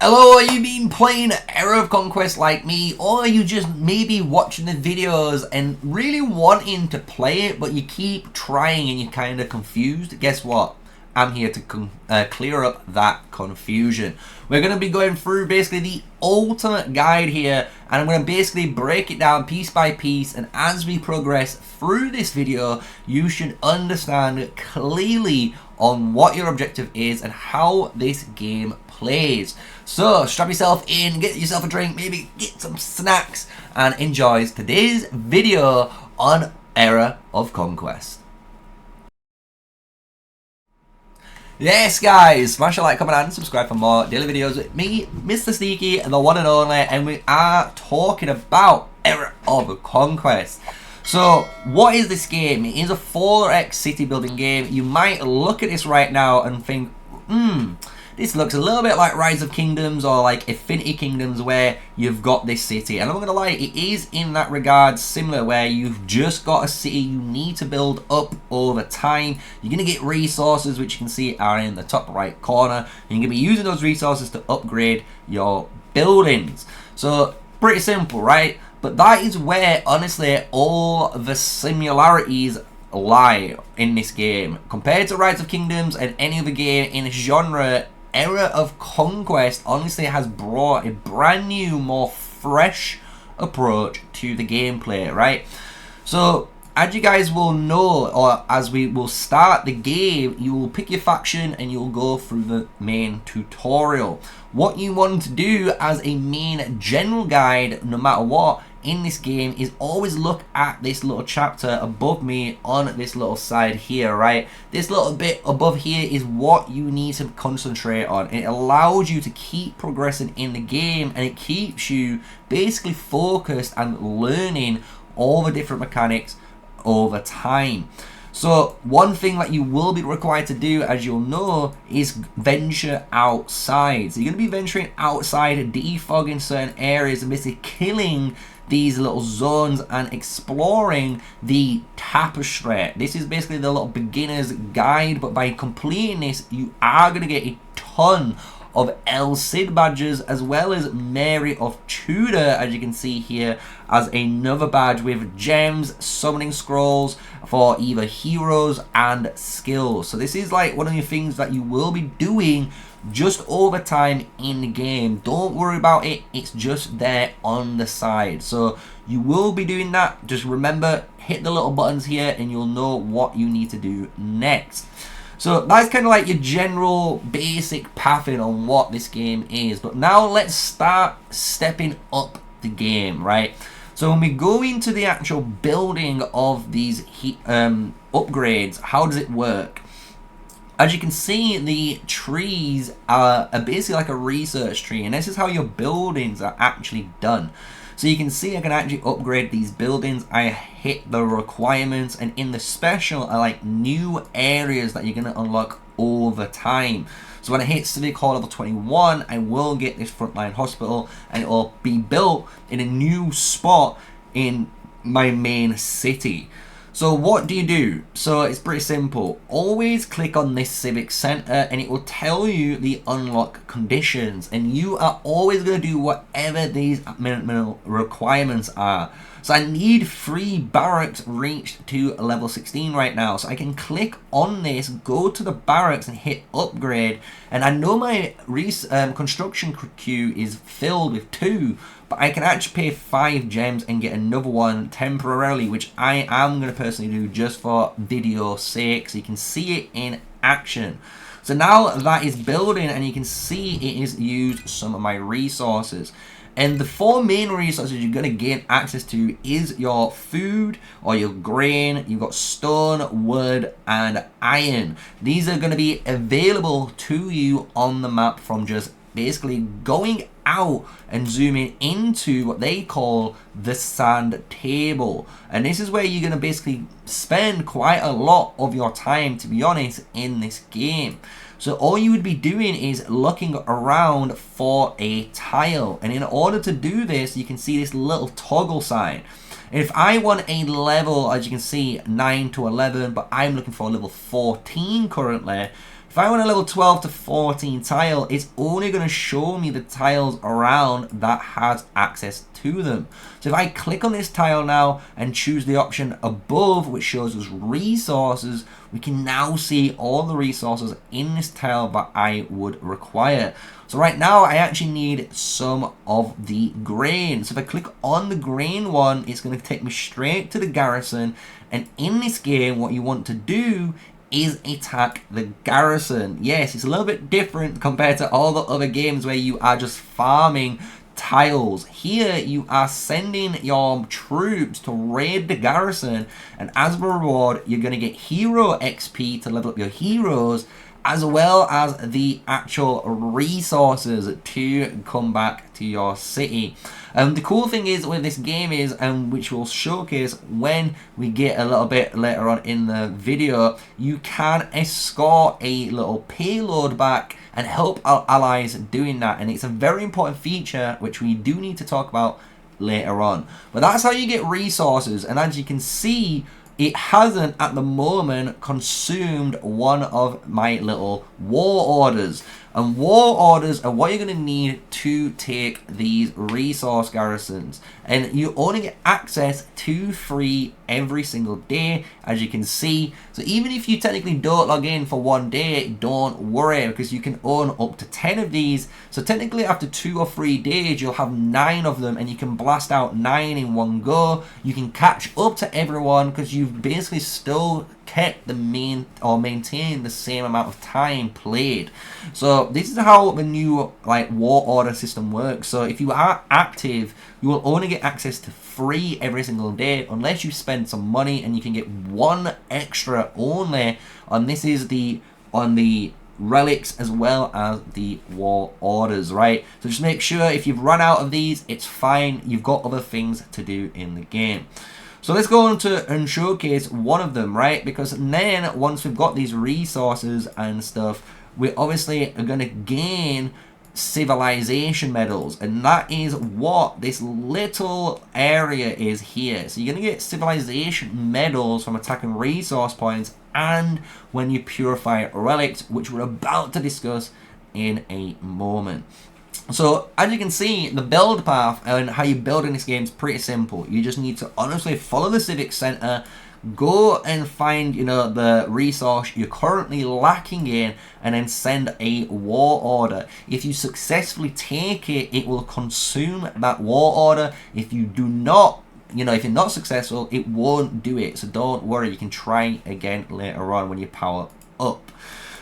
Hello, are you been playing Era of Conquest like me, or are you just maybe watching the videos and really wanting to play it, but you keep trying and you're kind of confused? Guess what? I'm here to clear up that confusion. We're going to be going through basically the ultimate guide here, and I'm going to basically break it down piece by piece, and as we progress through this video, you should understand clearly on what your objective is and how this game plays. So strap yourself in, get yourself a drink, maybe get some snacks, and enjoy today's video on Era of Conquest. Yes guys, smash a like, comment and subscribe for more daily videos with me, MrSneakyy, the one and only, and we are talking about Era of Conquest. So, what is this game? It is a 4x city building game. You might look at this right now and think, this looks a little bit like Rise of Kingdoms or like Infinity Kingdoms, where you've got this city. And I'm not going to lie, it is in that regard similar, where you've just got a city you need to build up over time. You're going to get resources, which you can see are in the top right corner. And you're going to be using those resources to upgrade your buildings. So, pretty simple, right? But that is where, honestly, all the similarities lie in this game. Compared to Rise of Kingdoms and any other game in this genre, Era of Conquest honestly has brought a brand new, more fresh approach to the gameplay, right? So, as you guys will know, or as we will start the game, you will pick your faction and you'll go through the main tutorial. What you want to do as a main general guide, no matter what, in this game is always look at this little chapter above me on this little side here, right? This little bit above here is what you need to concentrate on. It allows you to keep progressing in the game, and it keeps you basically focused and learning all the different mechanics over time. So one thing that you will be required to do, as you'll know, is venture outside. So you're going to be venturing outside, defogging certain areas and basically killing these little zones and exploring the tapestry. This is basically the little beginner's guide, but by completing this, you are going to get a ton of El Cid badges, as well as Mary of Tudor, as you can see here, as another badge with gems, summoning scrolls for either heroes and skills. So this is like one of the things that you will be doing just over time in the game. Don't worry about it, it's just there on the side. So you will be doing that. Just remember, hit the little buttons here and you'll know what you need to do next. So that's kind of like your general basic pathing on what this game is. But now let's start stepping up the game, right? So when we go into the actual building of these upgrades, how does it work? As you can see, the trees are basically like a research tree, and this is how your buildings are actually done. So you can see I can actually upgrade these buildings. I hit the requirements, and in the special are like new areas that you're going to unlock over time. So when I hit Civic Hall level 21, I will get this frontline hospital, and it will be built in a new spot in my main city. So what do you do? So it's pretty simple. Always click on this Civic Center and it will tell you the unlock conditions, and you are always going to do whatever these minimum requirements are. So I need 3 barracks reached to level 16 right now. So I can click on this, go to the barracks and hit upgrade. And I know my construction queue is filled with 2, but I can actually pay 5 gems and get another one temporarily, which I am going to personally do just for video sake, so you can see it in action. So now that is building, and you can see it is used some of my resources. And the 4 main resources you're going to gain access to is your food or your grain. You've got stone, wood, and iron. These are going to be available to you on the map from just basically going out and zooming into what they call the sand table. And this is where you're going to basically spend quite a lot of your time, to be honest, in this game. So all you would be doing is looking around for a tile, and in order to do this, you can see this little toggle sign. And if I want a level, as you can see, 9 to 11, but I'm looking for a level 14 currently, If I want a level 12 to 14 tile, it's only going to show me the tiles around that has access to them. So if I click on this tile now and choose the option above, which shows us resources, we can now see all the resources in this tile that I would require. So right now I actually need some of the grain. So if I click on the grain one, it's going to take me straight to the garrison. And in this game, what you want to do is attack the garrison. Yes, it's a little bit different compared to all the other games where you are just farming tiles. Here you are sending your troops to raid the garrison, and as a reward you're going to get hero XP to level up your heroes, as well as the actual resources to come back to your city. The cool thing is with this game is, which we'll showcase when we get a little bit later on in the video, you can escort a little payload back and help our allies doing that, and it's a very important feature which we do need to talk about later on. But that's how you get resources, and as you can see, it hasn't at the moment consumed one of my little war orders. And war orders are what you're going to need to take these resource garrisons. And you only get access to 3 every single day, as you can see. So even if you technically don't log in for one day, don't worry, because you can own up to 10 of these. So technically after 2 or 3 days, you'll have 9 of them, and you can blast out 9 in one go. You can catch up to everyone because you've basically still kept the maintain the same amount of time played. So this is how the new war order system works. So if you are active, you will only get access to 3 every single day unless you spend some money, and you can get 1 extra only, and this is on the relics as well as the war orders, right? So just make sure if you've run out of these, it's fine, you've got other things to do in the game. So let's go on to and showcase one of them, right? Because then once we've got these resources and stuff, we obviously are going to gain civilization medals, and that is what this little area is here. So you're going to get civilization medals from attacking resource points and when you purify relics, which we're about to discuss in a moment. So as you can see, the build path and how you build in this game is pretty simple. You just need to honestly follow the civic center, go and find, the resource you're currently lacking in, and then send a war order. If you successfully take it, it will consume that war order. If you do not, if you're not successful, it won't do it. So don't worry, you can try again later on when you power up.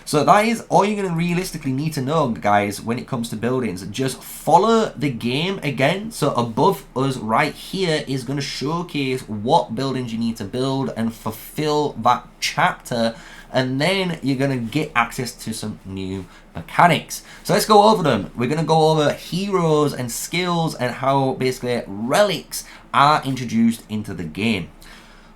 So that is all you're going to realistically need to know, guys, when it comes to buildings. Just follow the game again. So above us right here is going to showcase what buildings you need to build and fulfill that chapter. And then you're going to get access to some new mechanics. So let's go over them. We're going to go over heroes and skills and how basically relics are introduced into the game.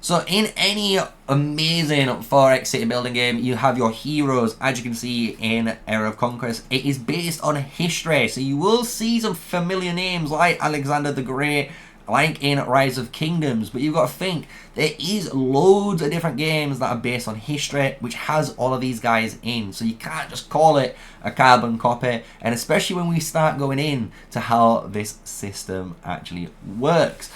So in any amazing 4X city building game, you have your heroes. As you can see in Era of Conquest, it is based on history. So you will see some familiar names like Alexander the Great, like in Rise of Kingdoms. But you've got to think, there is loads of different games that are based on history, which has all of these guys in. So you can't just call it a carbon copy. And especially when we start going in to how this system actually works.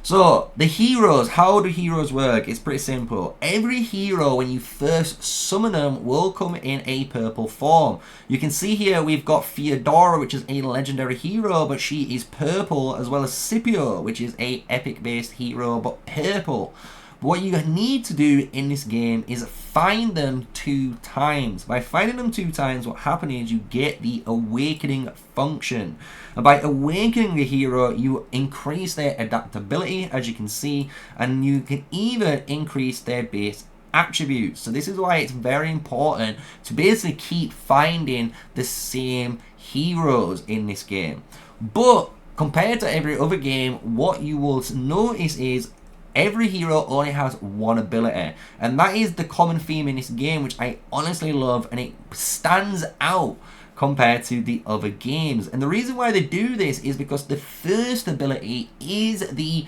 So, the heroes, how do heroes work? It's pretty simple. Every hero, when you first summon them, will come in a purple form. You can see here we've got Theodora, which is a legendary hero, but she is purple, as well as Scipio, which is a epic-based hero, but purple. What you need to do in this game is find them 2 times. By finding them 2 times, what happens is you get the awakening function. And by awakening the hero, you increase their adaptability, as you can see, and you can even increase their base attributes. So this is why it's very important to basically keep finding the same heroes in this game. But compared to every other game, what you will notice is every hero only has 1 ability, and that is the common theme in this game, which I honestly love, and it stands out compared to the other games. And the reason why they do this is because the first ability is the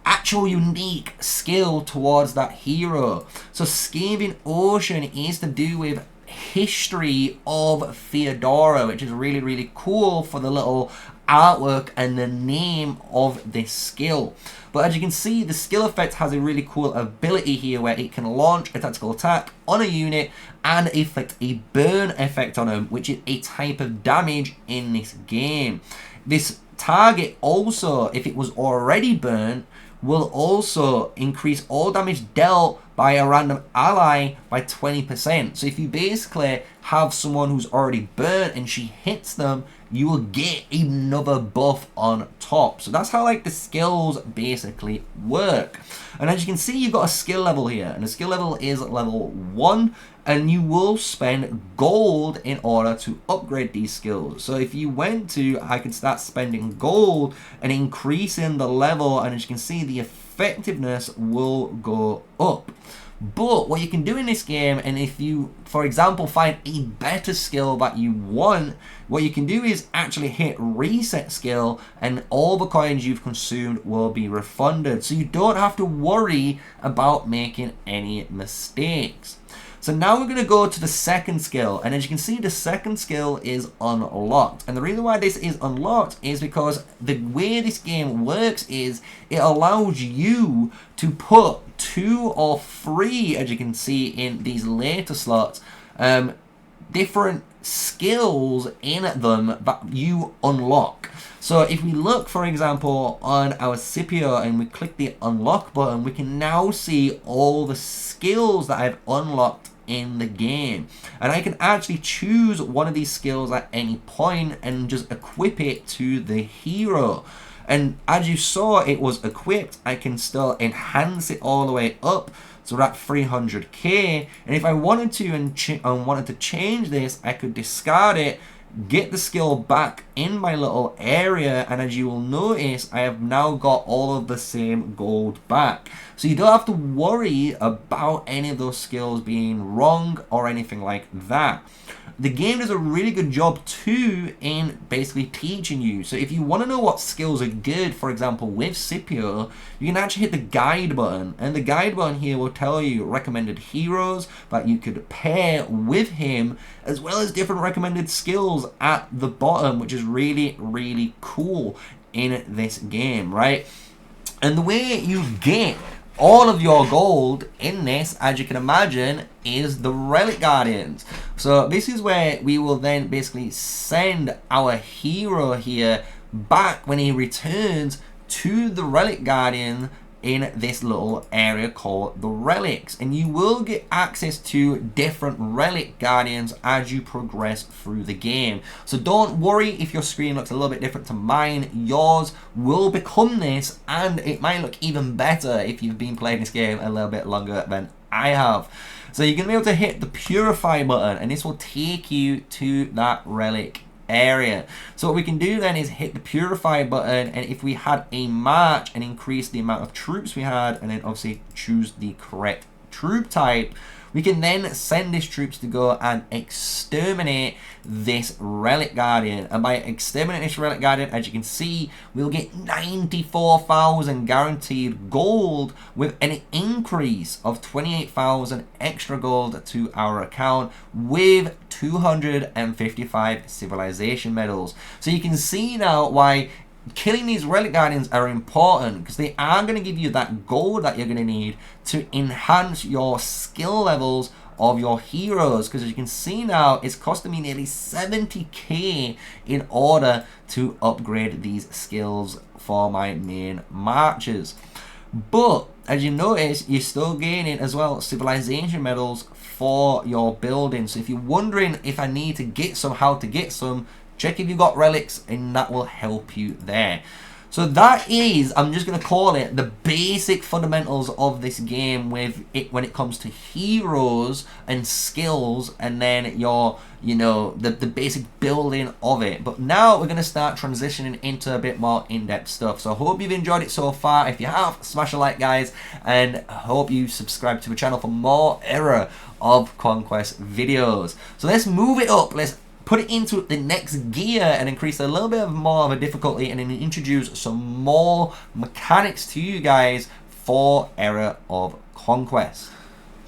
actual unique skill towards that hero. So Scathing Ocean is to do with history of Theodora, which is really, really cool for the little artwork and the name of this skill. But as you can see, the skill effect has a really cool ability here where it can launch a tactical attack on a unit and inflict a burn effect on them, which is a type of damage in this game. This target also, if it was already burned, will also increase all damage dealt by a random ally by 20%. So if you basically have someone who's already burnt and she hits them, you will get another buff on top. So that's how like the skills basically work. And as you can see, you've got a skill level here, and the skill level is level 1, and you will spend gold in order to upgrade these skills. So if you went to, I could start spending gold and increasing the level, and as you can see, the effectiveness will go up. But what you can do in this game, and if you, for example, find a better skill that you want, what you can do is actually hit reset skill, and all the coins you've consumed will be refunded. So you don't have to worry about making any mistakes. So now we're going to go to the second skill, and as you can see, the second skill is unlocked. And the reason why this is unlocked is because the way this game works is it allows you to put 2 or 3, as you can see in these later slots, different skills in them that you unlock. So if we look, for example, on our Scipio and we click the unlock button, we can now see all the skills that I've unlocked in the game, and I can actually choose one of these skills at any point and just equip it to the hero. And as you saw, it was equipped. I can still enhance it all the way up, so we're at 300k, and if I wanted to and wanted to change this, I could discard it, get the skill back in my little area, and as you will notice, I have now got all of the same gold back. So you don't have to worry about any of those skills being wrong or anything like that. The game does a really good job too in basically teaching you. So if you want to know what skills are good, for example with Scipio, you can actually hit the guide button, and the guide button here will tell you recommended heroes that you could pair with him, as well as different recommended skills at the bottom, which is really, really cool in this game, right? And the way you get all of your gold in this, as you can imagine, is the Relic Guardians. So this is where we will then basically send our hero here back when he returns to the Relic Guardian in this little area called the relics, and you will get access to different relic guardians as you progress through the game. So don't worry if your screen looks a little bit different to mine. Yours will become this, and it might look even better if you've been playing this game a little bit longer than I have. So you're going to be able to hit the purify button, and this will take you to that relic area. So what we can do then is hit the purify button, and if we had a march and increase the amount of troops we had, and then obviously choose the correct troop type, we can then send these troops to go and exterminate this relic guardian. And by exterminating this relic guardian, as you can see, we'll get 94,000 guaranteed gold with an increase of 28,000 extra gold to our account with 255 civilization medals. So you can see now why killing these relic guardians are important, because they are going to give you that gold that you're going to need to enhance your skill levels of your heroes. Because as you can see now, it's costing me nearly 70k in order to upgrade these skills for my main marches. But as you notice, you're still gaining as well civilization medals for your building. So if you're wondering if I need to get some, how to get some, check if you've got relics, and that will help you there. So that is, I'm just going to call it, the basic fundamentals of this game with it when it comes to heroes and skills, and then your, you know, the basic building of it. But now we're going to start transitioning into a bit more in-depth stuff. So I hope you've enjoyed it so far. If you have, smash a like, guys, and I hope you subscribe to the channel for more Era of Conquest videos. So let's move it up. Let's put it into the next gear and increase a little bit more of a difficulty, and then introduce some more mechanics to you guys for Era of Conquest.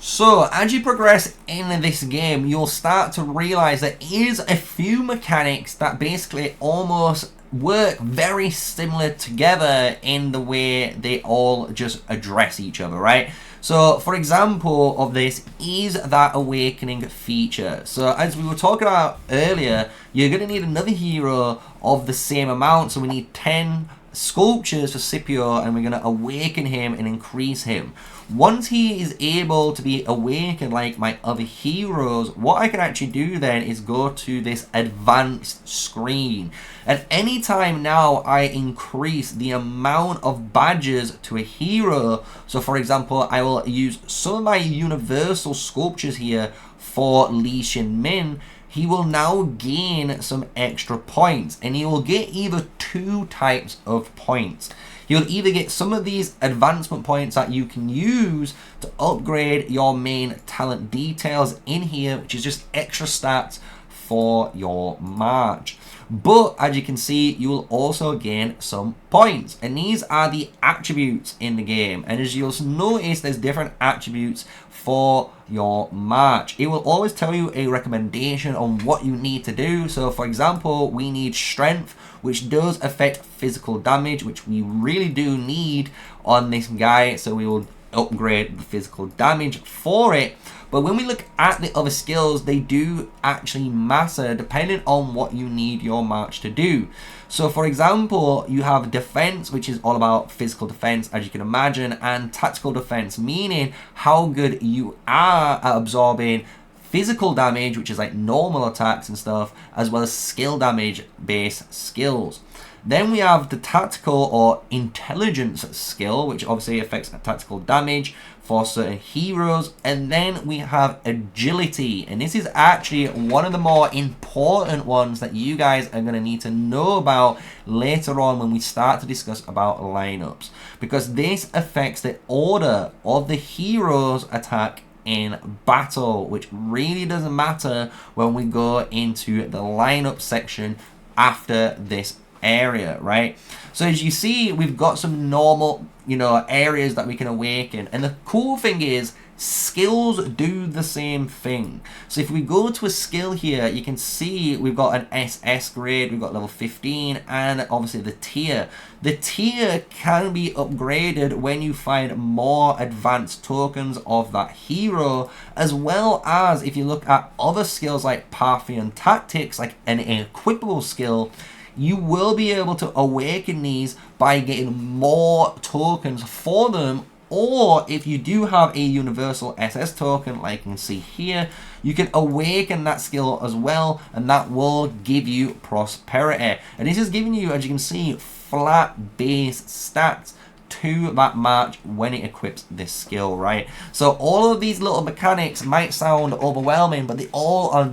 So, as you progress in this game, you'll start to realize there is a few mechanics that basically almost work very similar together in the way they all just address each other, right? So, for example of this is that awakening feature. So, as we were talking about earlier, you're going to need another hero of the same amount. So, we need 10 sculptures for Scipio, and we're going to awaken him and increase him. Once he is able to be awakened like my other heroes, what I can actually do then is go to this advanced screen. And anytime now I increase the amount of badges to a hero, so for example, I will use some of my universal sculptures here for Li Shin Min, he will now gain some extra points, and he will get either 2 types of points. You'll either get some of these advancement points that you can use to upgrade your main talent details in here, which is just extra stats for your march. But as you can see, you will also gain some points, and these are the attributes in the game. And as you'll notice, there's different attributes for your march. It will always tell you a recommendation on what you need to do. So for example, we need strength, which does affect physical damage, which we really do need on this guy, so we will upgrade the physical damage for it. But when we look at the other skills, they do actually matter depending on what you need your march to do. So for example, you have defense, which is all about physical defense, as you can imagine, and tactical defense, meaning how good you are at absorbing physical damage, which is like normal attacks and stuff, as well as skill damage based skills. Then we have the tactical or intelligence skill, which obviously affects tactical damage for certain heroes. And then we have agility, and this is actually one of the more important ones that you guys are going to need to know about later on when we start to discuss about lineups, because this affects the order of the hero's attack in battle, which really doesn't matter when we go into the lineup section after this area, right? So as you see, we've got some normal, areas that we can awaken, and the cool thing is skills do the same thing. So if we go to a skill here, you can see we've got an SS grade, we've got level 15, and obviously the tier. The tier can be upgraded when you find more advanced tokens of that hero, as well as if you look at other skills like Parthian Tactics, like an equipable skill, you will be able to awaken these by getting more tokens for them. Or if you do have a universal SS token, like you can see here, you can awaken that skill as well, and that will give you prosperity. And this is giving you, as you can see, flat base stats to that march when it equips this skill, right? So all of these little mechanics might sound overwhelming, but they all are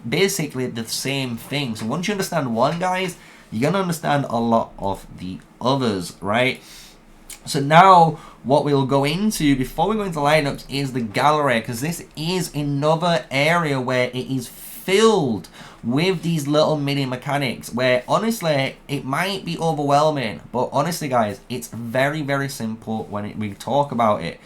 basically the same thing. So once you understand one, guys, you're gonna understand a lot of the others, right? So now what we'll go into before we go into lineups is the gallery, because this is another area where it is filled with these little mini mechanics where honestly it might be overwhelming, but honestly guys, it's very, very simple when we talk about it.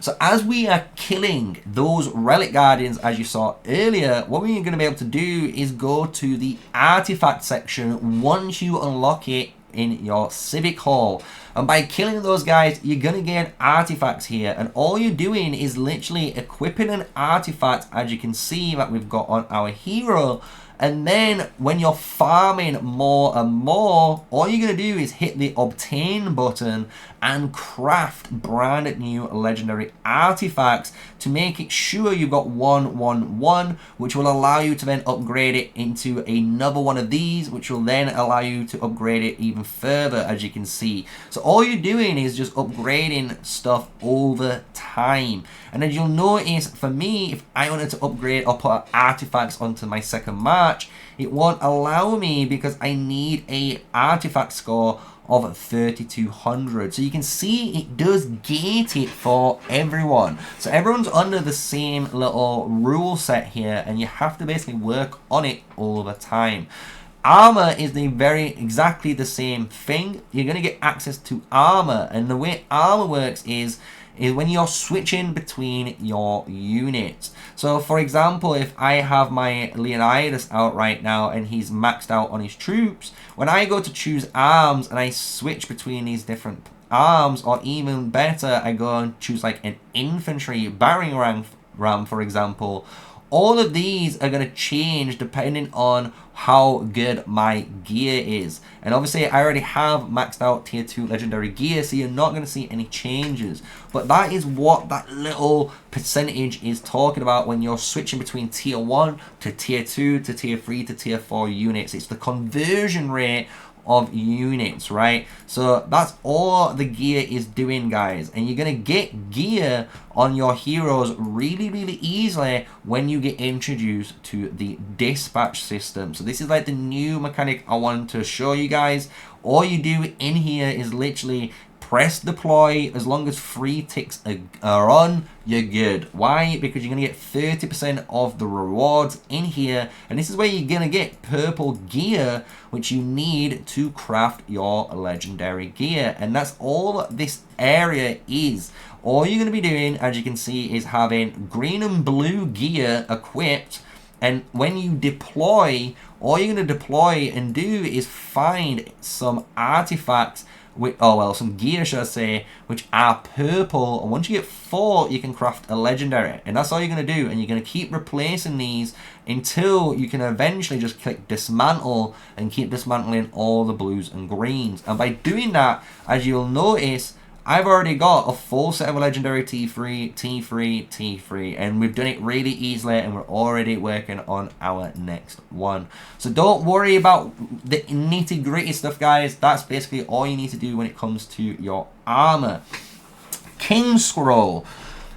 So as we are killing those relic guardians, as you saw earlier, what we're going to be able to do is go to the artifact section once you unlock it in your civic hall, and by killing those guys you're gonna gain artifacts here, and all you're doing is literally equipping an artifact, as you can see that we've got on our hero. And then when you're farming more and more, all you're going to do is hit the obtain button and craft brand new legendary artifacts to make it sure you've got 111, which will allow you to then upgrade it into another one of these, which will then allow you to upgrade it even further, as you can see. So all you're doing is just upgrading stuff over time. And as you'll notice, for me, if I wanted to upgrade or put artifacts onto my second march, it won't allow me because I need a artifact score of 3200. So you can see it does gate it for everyone. So everyone's under the same little rule set here, and you have to basically work on it all the time. Armor is exactly the same thing. You're going to get access to armor, and the way armor works is is when you're switching between your units. So for example, if I have my Leonidas out right now and he's maxed out on his troops, when I go to choose arms and I switch between these different arms, or even better, I go and choose like an infantry battering ram, for example, all of these are going to change depending on how good my gear is. And obviously I already have maxed out tier 2 legendary gear, so you're not going to see any changes. But that is what that little percentage is talking about when you're switching between tier 1 to tier 2 to tier 3 to tier 4 units. It's the conversion rate of units, right? So that's all the gear is doing, guys, and you're gonna get gear on your heroes really easily when you get introduced to the dispatch system. So this is like the new mechanic I wanted to show you guys. All you do in here is literally press deploy. As long as 3 ticks are on, you're good. Why? Because you're going to get 30% of the rewards in here. And this is where you're going to get purple gear, which you need to craft your legendary gear. And that's all this area is. All you're going to be doing, as you can see, is having green and blue gear equipped. And when you deploy, all you're going to deploy and do is find some artifacts, some gear, should I say, which are purple. And once you get 4, you can craft a legendary. And that's all you're going to do. And you're going to keep replacing these until you can eventually just click dismantle and keep dismantling all the blues and greens. And by doing that, as you'll notice, I've already got a full set of legendary T3, T3, T3, and we've done it really easily, and we're already working on our next one. So don't worry about the nitty gritty stuff, guys. That's basically all you need to do when it comes to your armor. King Scroll.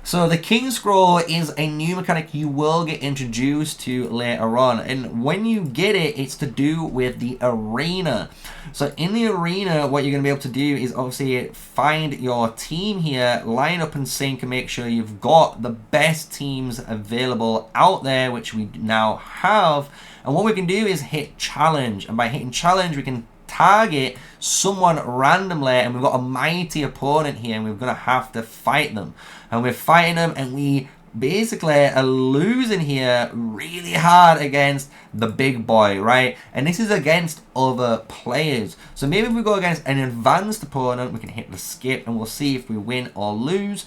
So the King Scroll is a new mechanic you will get introduced to later on. And when you get it, it's to do with the arena. So in the arena, what you're going to be able to do is obviously find your team here, line up and sync, and make sure you've got the best teams available out there, which we now have. And what we can do is hit challenge. And by hitting challenge, we can target someone randomly, and we've got a mighty opponent here, and we're going to have to fight them. And we're fighting them, and we basically are losing here really hard against the big boy, right? And this is against other players. So maybe if we go against an advanced opponent, we can hit the skip, and we'll see if we win or lose.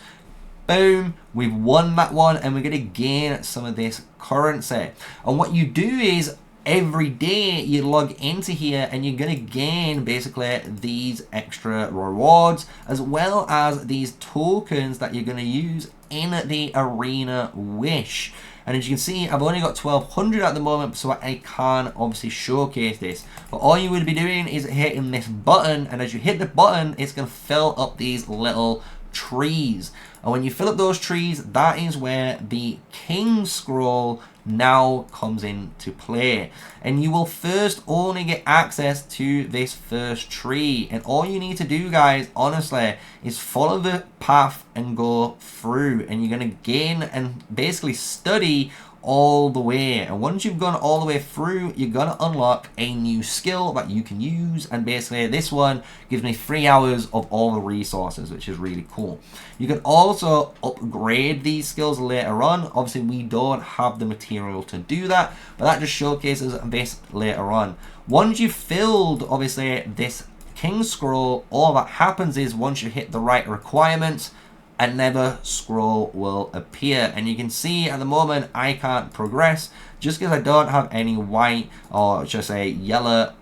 Boom, we've won that one, and we're going to gain some of this currency. And what you do is, every day you log into here and you're going to gain basically these extra rewards, as well as these tokens that you're going to use in the arena wish. And as you can see, I've only got 1200 at the moment, so I can obviously showcase this. But all you will be doing is hitting this button, and as you hit the button, it's going to fill up these little trees. And when you fill up those trees, that is where the King Scroll now comes into play. And you will first only get access to this first tree. And all you need to do, guys, honestly, is follow the path and go through. And you're going to gain and basically study all the way. And once you've gone all the way through, you're going to unlock a new skill that you can use. And basically this one gives me 3 hours of all the resources, which is really cool. You can also upgrade these skills later on. Obviously we don't have the material to do that, but that just showcases this later on. Once you've filled obviously this King Scroll, all that happens is once you hit the right requirements, another scroll will appear. And you can see at the moment I can't progress just because I don't have any white, or should I say yellow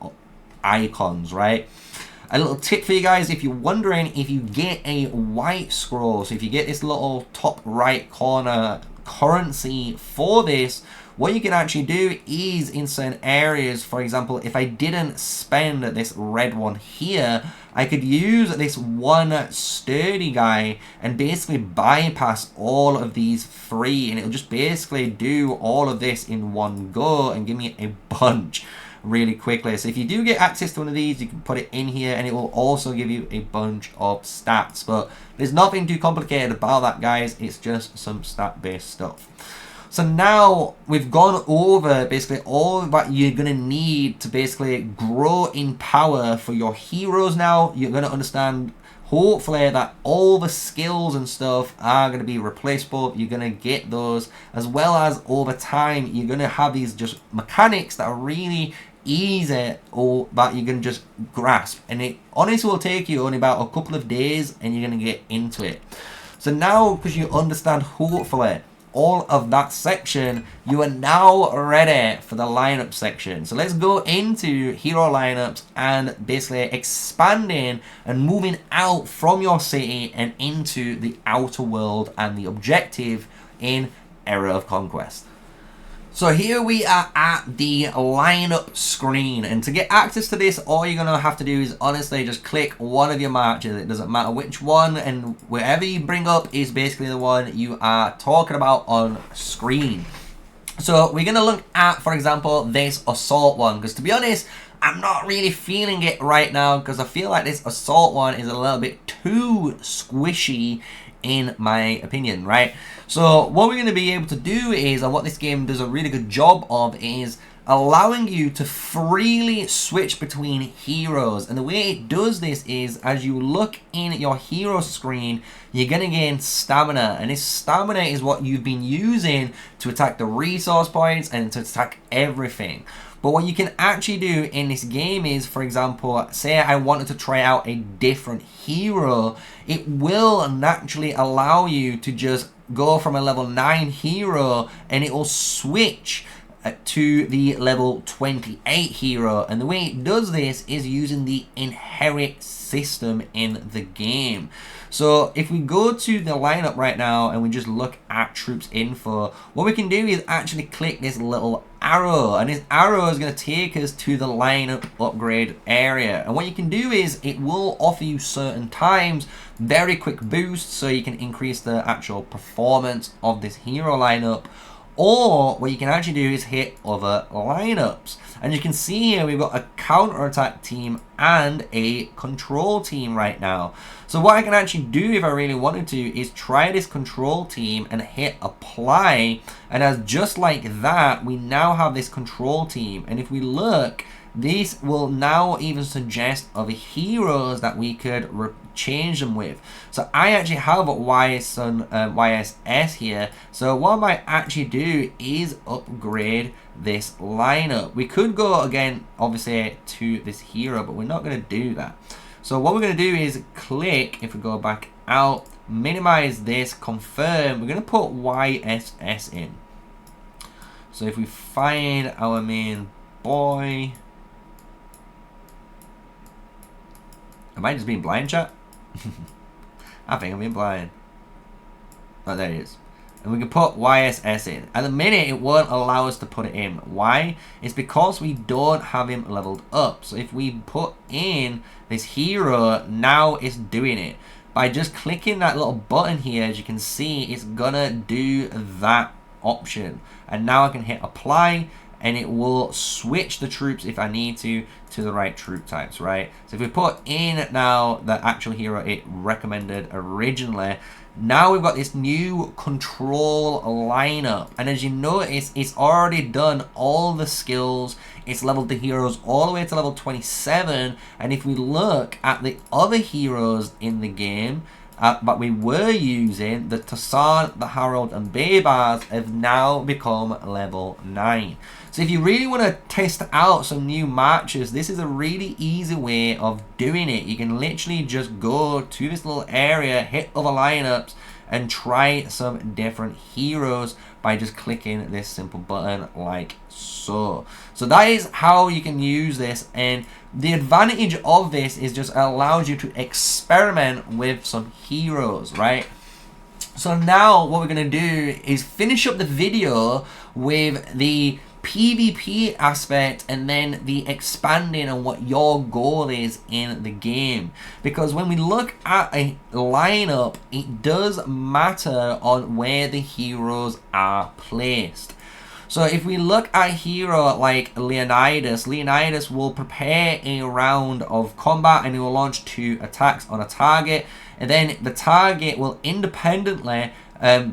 icons, right? A little tip for you guys, if you're wondering, if you get a white scroll, so if you get this little top right corner currency for this, what you can actually do is in certain areas, for example, if I didn't spend this red one here, I could use this one sturdy guy and basically bypass all of these 3, and it'll just basically do all of this in one go and give me a bunch really quickly. So if you do get access to one of these, you can put it in here and it will also give you a bunch of stats. But there's nothing too complicated about that, guys. It's just some stat based stuff. So now we've gone over basically all that you're going to need to basically grow in power for your heroes. Now you're going to understand hopefully that all the skills and stuff are going to be replaceable. You're going to get those, as well as over time you're going to have these just mechanics that are really easy or that you can just grasp, and it honestly will take you only about a couple of days and you're going to get into it. So now, because you understand hopefully all of that section, you are now ready for the lineup section. So let's go into hero lineups and basically expanding and moving out from your city and into the outer world and the objective in Era of Conquest. So here we are at the lineup screen, and to get access to this, all you're going to have to do is honestly just click one of your marches. It doesn't matter which one, and wherever you bring up is basically the one you are talking about on screen. So we're going to look at, for example, this assault one, because to be honest, I'm not really feeling it right now, because I feel like this assault one is a little bit too squishy in my opinion, right? So what we're going to be able to do is, and what this game does a really good job of, is allowing you to freely switch between heroes. And the way it does this is, as you look in your hero screen, you're going to gain stamina, and this stamina is what you've been using to attack the resource points and to attack everything. But what you can actually do in this game is, for example, say I wanted to try out a different hero, it will naturally allow you to just go from a level 9 hero and it will switch to the level 28 hero. And the way it does this is using the inherit system in the game. So if we go to the lineup right now and we just look at troops info, what we can do is actually click this little arrow, and this arrow is going to take us to the lineup upgrade area. And what you can do is it will offer you certain times very quick boosts, so you can increase the actual performance of this hero lineup. Or what you can actually do is hit other lineups. And you can see here we've got a counter-attack team and a control team right now. So what I can actually do if I really wanted to is try this control team and hit apply. And as just like that, we now have this control team. And if we look, this will now even suggest other heroes that we could change them with. So I actually have YSS here. So what I might actually do is upgrade this lineup. We could go again, obviously, to this hero, but we're not going to do that. So what we're going to do is click, if we go back out, minimize this, confirm. We're going to put YSS in. So if we find our main boy, am I just being blind, chat? I think I'm being blind. Oh, there it is. And we can put YSS in. At the minute, it won't allow us to put it in. Why? It's because we don't have him leveled up. So if we put in this hero, now it's doing it. By just clicking that little button here, as you can see, it's gonna do that option. And now I can hit apply, and it will switch the troops if I need to the right troop types, right? So if we put in now the actual hero it recommended originally, now we've got this new control lineup. And as you notice, it's already done all the skills. It's leveled the heroes all the way to level 27. And if we look at the other heroes in the game, but we were using, the Tassan, the Harold, and Baybars have now become level 9. So if you really want to test out some new matches, this is a really easy way of doing it. You can literally just go to this little area, hit other lineups, and try some different heroes by just clicking this simple button like so. So that is how you can use this, and the advantage of this is just allows you to experiment with some heroes, right? So now what we're going to do is finish up the video with the PvP aspect and then the expanding on what your goal is in the game. Because when we look at a lineup, it does matter on where the heroes are placed. So if we look at a hero like Leonidas will prepare a round of combat and he will launch 2 attacks on a target, and then the target will independently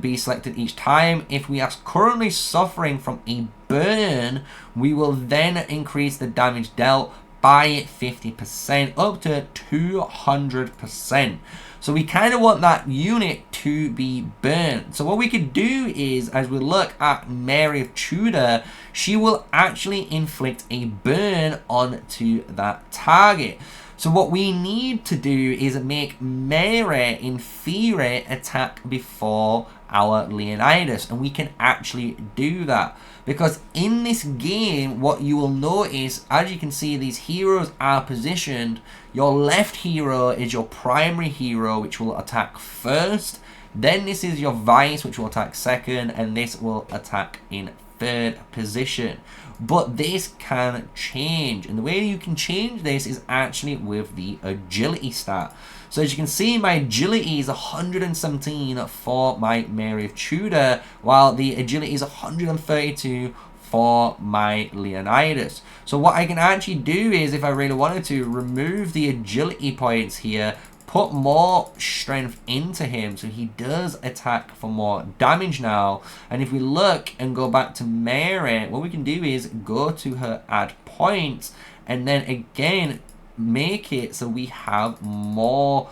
be selected each time. If we are currently suffering from a burn, we will then increase the damage dealt by 50% up to 200%. So we kind of want that unit to be burnt. So what we could do is, as we look at Mary of Tudor, she will actually inflict a burn onto that target. So what we need to do is make Mary, in theory, attack before our Leonidas, and we can actually do that. Because in this game, what you will notice, as you can see, these heroes are positioned. Your left hero is your primary hero, which will attack first. Then this is your vice, which will attack second, and this will attack in third position. But this can change, and the way you can change this is actually with the agility stat. So as you can see, my agility is 117 for my Mary of Tudor, while the agility is 132 for my Leonidas. So what I can actually do is, if I really wanted to, remove the agility points here, put more strength into him so he does attack for more damage now. And if we look and go back to Mary, what we can do is go to her add points, and then again make it so we have more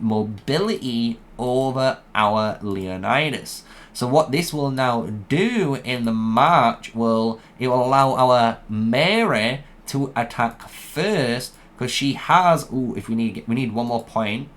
mobility over our Leonidas. So what this will now do in the march, it will allow our Mary to attack first, because she has, if we need one more point,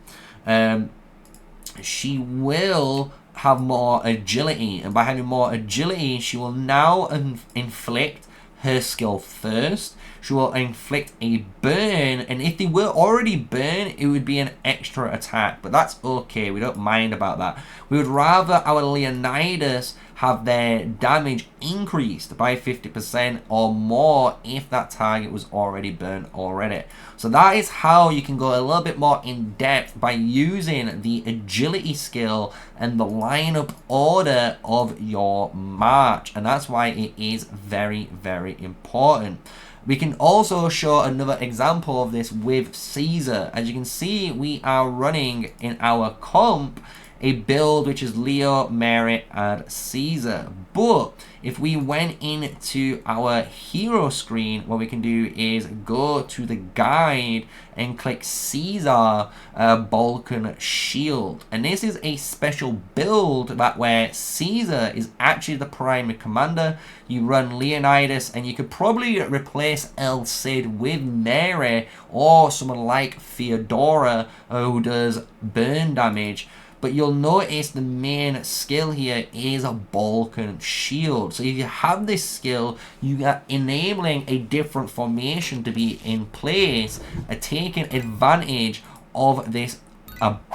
she will have more agility, and by having more agility, she will now inflict her skill first. She will inflict a burn, and if they were already burned, it would be an extra attack, but that's okay, we don't mind about that. We would rather our Leonidas have their damage increased by 50% or more if that target was already burned already. So that is how you can go a little bit more in depth by using the agility skill and the lineup order of your march, and that's why it is very, very important. We can also show another example of this with Caesar. As you can see, we are running in our comp a build which is Leo, Mary, and Caesar. But if we went into our hero screen, what we can do is go to the guide and click Caesar Balkan Shield. And this is a special build that where Caesar is actually the primary commander. You run Leonidas, and you could probably replace El Cid with Mary or someone like Theodora who does burn damage. But you'll notice the main skill here is a Balkan Shield. So if you have this skill, you are enabling a different formation to be in place, taking advantage of this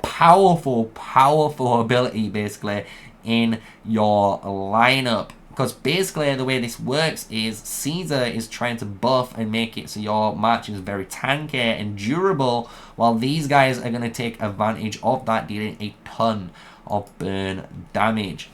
powerful ability basically in your lineup. Because basically the way this works is Caesar is trying to buff and make it so your march is very tanky and durable, while these guys are going to take advantage of that, dealing a ton of burn damage.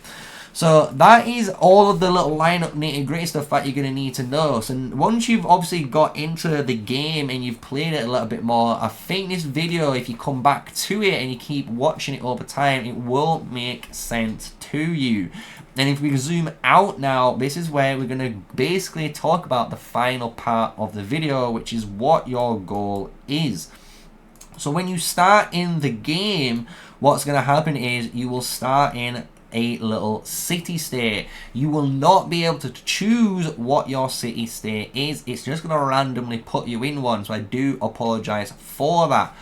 So that is all of the little lineup nitty-gritty stuff that you're going to need to know. So once you've obviously got into the game and you've played it a little bit more, I think this video, if you come back to it and you keep watching it over time, it will make sense to you. And if we zoom out now, this is where we're going to basically talk about the final part of the video, which is what your goal is. So when you start in the game, what's going to happen is you will start in a little city state. You will not be able to choose what your city state is. It's just going to randomly put you in one, so I do apologize for that.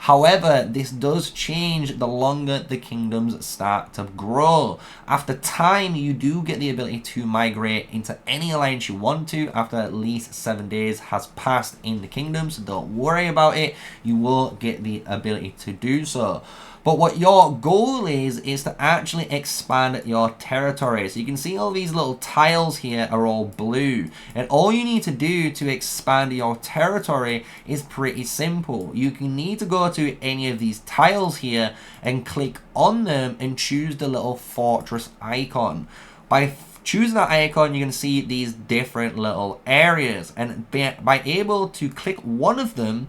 However, this does change the longer the kingdoms start to grow. After time, you do get the ability to migrate into any alliance you want to after at least 7 days has passed in the kingdom, so don't worry about it. You will get the ability to do so. But what your goal is to actually expand your territory. So you can see all these little tiles here are all blue. And all you need to do to expand your territory is pretty simple. You can need to go to any of these tiles here and click on them and choose the little fortress icon. By choosing that icon, you can see these different little areas. And by able to click one of them,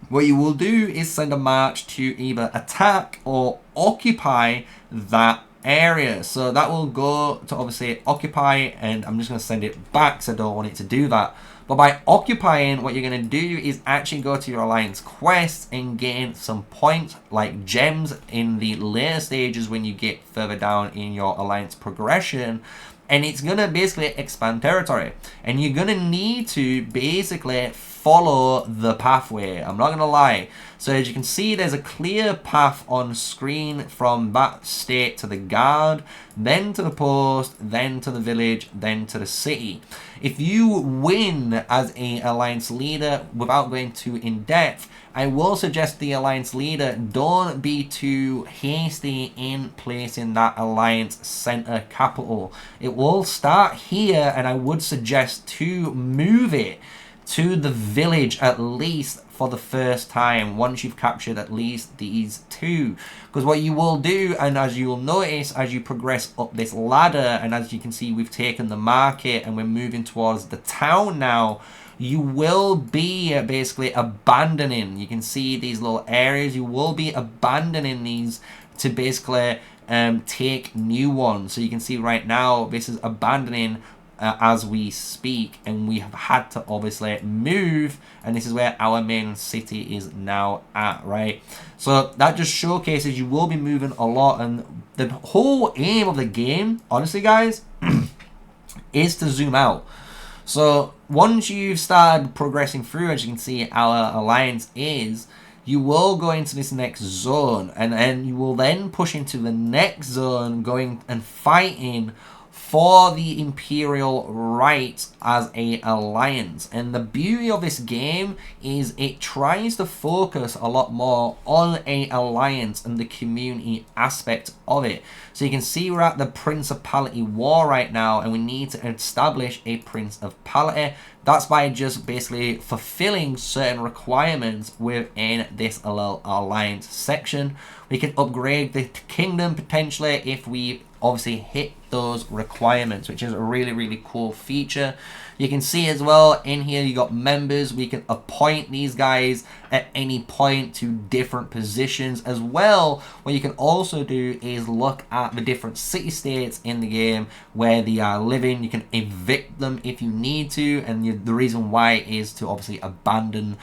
what you will do is send a march to either attack or occupy that area. So that will go to obviously occupy, and I'm just going to send it back because I don't want it to do that. But by occupying, what you're going to do is actually go to your alliance quests and gain some points like gems in the later stages when you get further down in your alliance progression. And it's going to basically expand territory. And you're going to need to basically follow the pathway. I'm not going to lie. So as you can see, there's a clear path on screen from that state to the guard, then to the post, then to the village, then to the city. If you win as a alliance leader without going too in depth, I will suggest the alliance leader don't be too hasty in placing that alliance center capital. It will start here, and I would suggest to move it to the village at least for the first time once you've captured at least these two. Because what you will do, and as you will notice as you progress up this ladder, and as you can see we've taken the market and we're moving towards the town now, you will be basically abandoning, you can see these little areas, you will be abandoning these to basically take new ones. So you can see right now this is abandoning as we speak, and we have had to obviously move, and this is where our main city is now at, right? So that just showcases you will be moving a lot, and the whole aim of the game, honestly guys, is to zoom out. So once you've started progressing through, as you can see our alliance is, you will go into this next zone, and then you will then push into the next zone, going and fighting for the Imperial rights as a alliance. And the beauty of this game is it tries to focus a lot more on a alliance and the community aspect of it. So you can see we're at the Principality War right now, and we need to establish a Principality. That's by just basically fulfilling certain requirements within this little alliance section. We can upgrade the kingdom potentially if we obviously hit those requirements, which is a really, really cool feature. You can see as well in here you got members. We can appoint these guys at any point to different positions as well. What you can also do is look at the different city-states in the game where they are living. You can evict them if you need to, and the reason why is to obviously abandon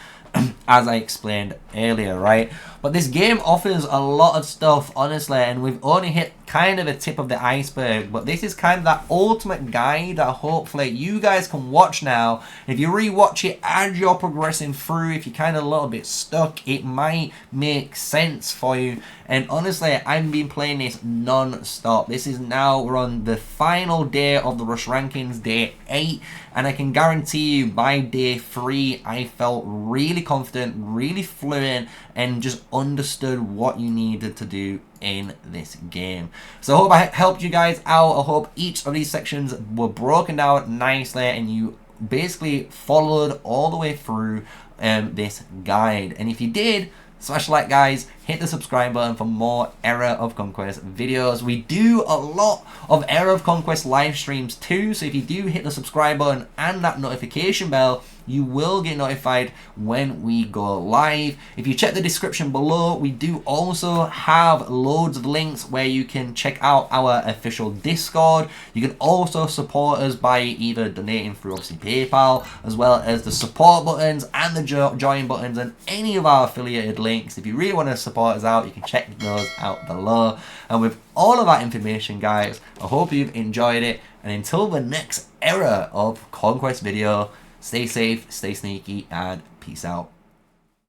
as I explained earlier, right? But this game offers a lot of stuff, honestly, and we've only hit kind of the tip of the iceberg, but this is kind of that ultimate guide that hopefully you guys can watch now. If you rewatch it as you're progressing through, if you're kind of a little bit stuck, it might make sense for you. And honestly, I've been playing this non-stop. This is now, we're on the final day of the Rush Rankings, day 8, and I can guarantee you by day 3, I felt really confident, really fluent, and just understood what you needed to do in this game. So I hope I helped you guys out. I hope each of these sections were broken down nicely and you basically followed all the way through this guide. And if you did, smash like, guys, hit the subscribe button for more Era of Conquest videos. We do a lot of Era of Conquest live streams too, so if you do hit the subscribe button and that notification bell, you will get notified when we go live. If you check the description below, we do also have loads of links where you can check out our official Discord. You can also support us by either donating through obviously PayPal, as well as the support buttons and the join buttons and any of our affiliated links. If you really want to support us out, you can check those out below. And with all of that information, guys, I hope you've enjoyed it, and until the next Era of Conquest video, stay safe, stay sneaky, and peace out.